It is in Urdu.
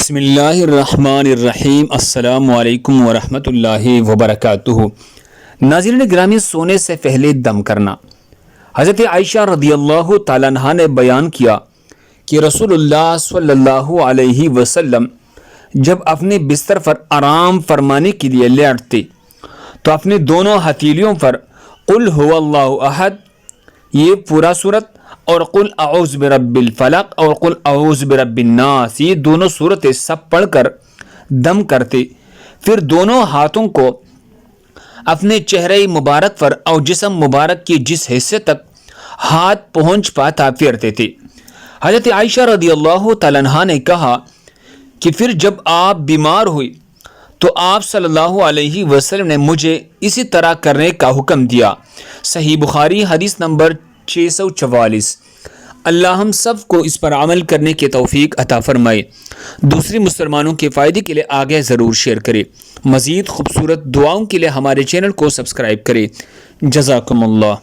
بسم اللہ الرحمن الرحیم۔ السلام علیکم ورحمۃ اللہ وبرکاتہ۔ ناظرین گرامی، سونے سے پہلے دم کرنا۔ حضرت عائشہ رضی اللہ تعالیٰ عنہا نے بیان کیا کہ رسول اللہ صلی اللہ علیہ وسلم جب اپنے بستر پر آرام فرمانے کے لیے لیٹتے تو اپنے دونوں ہتھیلیوں پر قل هو اللہ احد، یہ پورا سورت، اور قل اعوذ برب الفلق اور قل اعوذ برب الناس، یہ دونوں سورتیں سب پڑھ کر دم کرتے۔ پھر دونوں ہاتھوں کو اپنے چہرے مبارک پر اور جسم مبارک کے جس حصے تک ہاتھ پہنچ پاتا پھیرتے تھے۔ حضرت عائشہ رضی اللہ تعالیٰ عنہا نے کہا کہ پھر جب آپ بیمار ہوئی تو آپ صلی اللہ علیہ وسلم نے مجھے اسی طرح کرنے کا حکم دیا۔ صحیح بخاری حدیث نمبر 644۔ اللہ ہم سب کو اس پر عمل کرنے کی توفیق عطا فرمائے۔ دوسری مسلمانوں کے فائدے کے لیے آگے ضرور شیئر کرے۔ مزید خوبصورت دعاؤں کے لیے ہمارے چینل کو سبسکرائب کرے۔ جزاکم اللہ۔